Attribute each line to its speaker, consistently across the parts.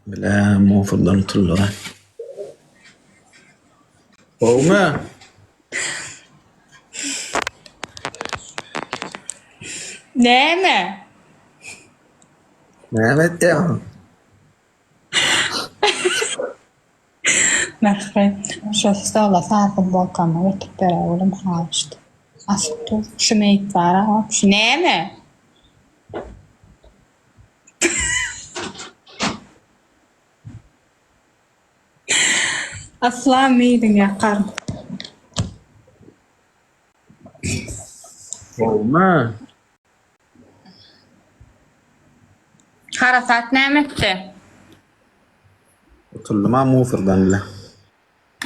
Speaker 1: لا مو فضل طلع وما
Speaker 2: Näme?
Speaker 1: ما متى
Speaker 2: Märkli. Şosta olla farkın volkanna ötüp bere oğlum haçtı. Asıktı. Şu meyit var ha. Şu näme? Aslan miydin yakar?
Speaker 1: وما
Speaker 2: Harasat nämetdi?
Speaker 1: طلع ما مو فضل له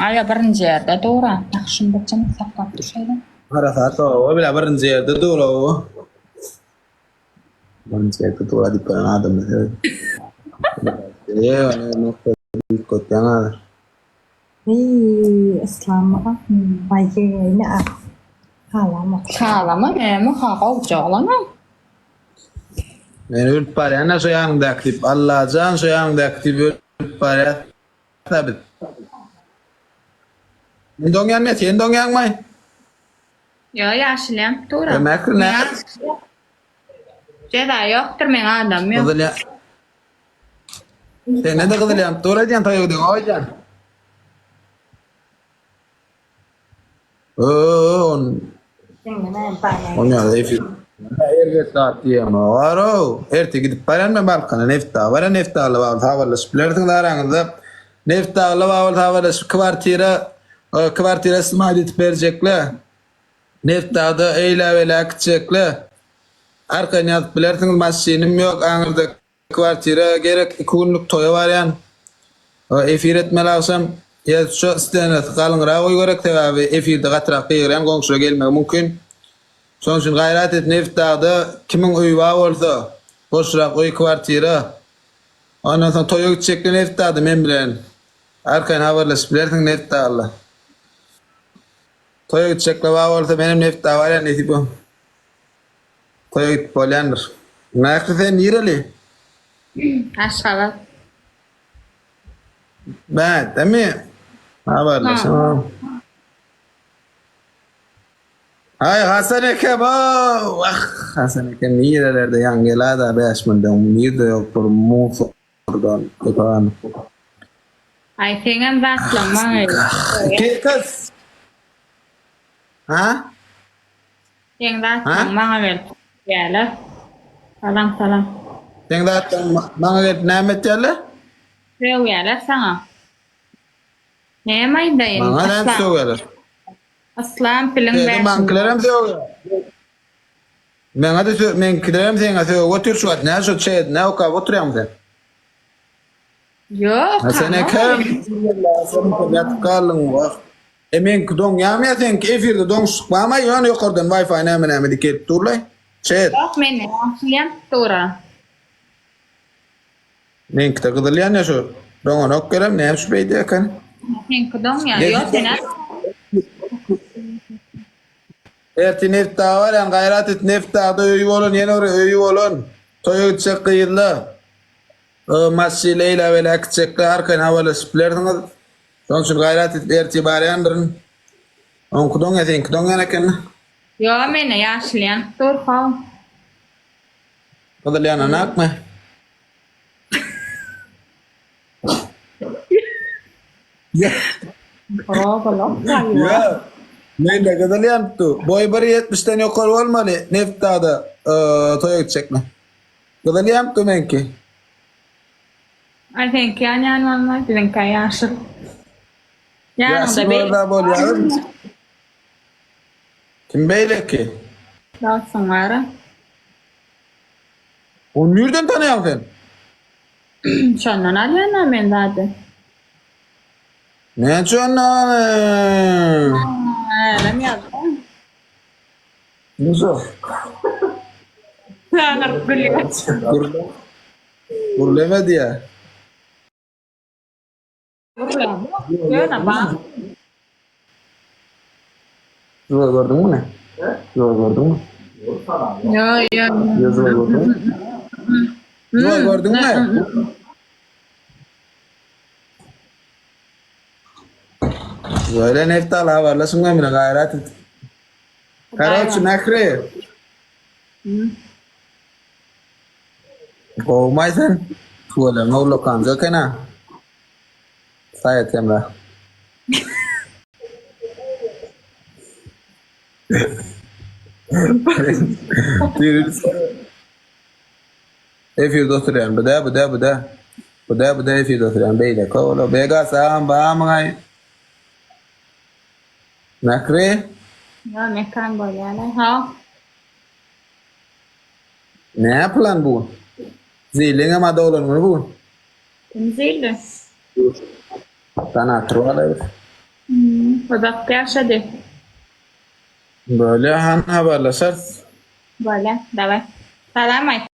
Speaker 2: Aya birinci yerde doğru. Nakşın bacını saklat düşelim.
Speaker 1: هذا وبلا برن زيادة دولة هو برن زيادة دولة دي بقى هذا مثلا ايه انا نقطة كنت انا
Speaker 3: İslam'a bayığını ağlamak.
Speaker 2: Sağlama näme? Haqa ucağlama.
Speaker 1: yani öl para ana so yang da aktif Allah can so yang da aktif öl para tabi Endong yang net endong yang mai
Speaker 2: Yo yaşlıyam. Doğru.
Speaker 1: demek ne
Speaker 2: Ceda yoktur men adam yok.
Speaker 1: Kızıl ya. Sen ne de kızıl ya? Doğru diyen tayo diyorsun. O can. On. On ya defi. Erge taatiye ma varo. Erti gidip paran mı balkana nefta. Vara nefta ala var. Havala splertin darangda. Nefta ala var. Havala kvartira smadit verecekler. Nefta da eyle ve lakçekler. Arkaya yatıp bilersin masinim yok anırda kvartira gerek 2 günlük toya var yani. Efir etme lazım. Ya şu istenet kalın rağı gerek de abi efirde katrak giren komşuya gelmek mümkün. Son için gayret et neftada kimin uyu var olsa boşrak uyu kvartira. Ondan sonra toya gidecekler neftada men bilen. Arkaya haberleşip bilersin nefta Allah. Toya gidecekler var olsa benim nefta var ya ne tipi. Toya gidip polyandır. Nakli sen nireli?
Speaker 2: Aşağıda.
Speaker 1: Ben değil mi? Haberleşim. Ay Hasan Eke bu. Ah Hasan Eke nirelerde yan gelada beşmenden nirde yok por mufurdan. Kapan.
Speaker 2: Ay senin rastlama.
Speaker 1: Kız. Ha?
Speaker 2: Senin rastlama ver. Gel. Salam salam.
Speaker 1: Sen zaten bana git ne metyalı?
Speaker 2: Söyle gel sana. Ne maydayım?
Speaker 1: Bana ne söyler?
Speaker 2: Aslan pilin
Speaker 1: Dedim
Speaker 2: versin.
Speaker 1: bankalarım söyler. Ben hadi ben giderim sen hadi otur şu at ne şu şey ne o kadar oturuyorum sen.
Speaker 2: Yok.
Speaker 1: Hasan Eke lazım yat kalın var. Emin kudon ya sen kefirde don sıkma ama yani yukarıdan wifi ne mi diket turlay. Şey.
Speaker 2: Yok men yaşlıyam. Doğru.
Speaker 1: Men kita kıdılyan ya şu. Don ok kerem ne yapış beydi ya kan.
Speaker 2: Sen kudum ya. Yok sen
Speaker 1: Erti nefta var yani gayret et nefta da öyü olun yeni oraya öyü olun. Toyu gidecek kıyırlı. Masileyle böyle akçekle arkayın havalı spleriniz. Son için gayret et erti bari yandırın. On kudon ya sen kudon ya ne kan.
Speaker 2: Yok men yaşlıyam. Doğru kal.
Speaker 1: Kıdılyan anak mı? Ya. Ya. Ne de kıdılyan tu. Boy bari 70'ten yukarı olmalı. Nefta da toya gidecek mi? Kıdılyan tu menki.
Speaker 2: Ay sen yani vallahi dedin ki yaşlı.
Speaker 1: Ya
Speaker 2: Yani da
Speaker 1: sigorda
Speaker 2: bir
Speaker 1: bol ya. Kim beyle ki?
Speaker 2: daha sonra.
Speaker 1: Onu nereden tanıyorsun sen?
Speaker 2: Şondan alıyorlar men zaten.
Speaker 1: Ne canım?
Speaker 2: Öyle mi yaptın?
Speaker 1: Nasıl?
Speaker 2: Sanır gülüyor.
Speaker 1: Kurlemedi ya.
Speaker 2: Yok bak.
Speaker 1: Şurada gördün mü ne? Şurada gördün mü?
Speaker 2: Yok.
Speaker 1: Yazılı gördün mü? Şurada gördün mü? Böyle Neftal haberleşim gamine gayret et. Karoç nakre. Kovmaysan. Tuğla nolu kanca kena. Sayet Emrah. Efir dosturan Buda efir dosturan beyle kolo bega saham bahamay. Nakre.
Speaker 2: Ya mekan böyle yani. Ha.
Speaker 1: Ne yapılan bu? Zilin ama dolan mı bu?
Speaker 2: Temizledi.
Speaker 1: Sana trola.
Speaker 2: Bak yaşadı.
Speaker 1: Böyle han haberleşer.
Speaker 2: Böyle. Давай. Salam ayt.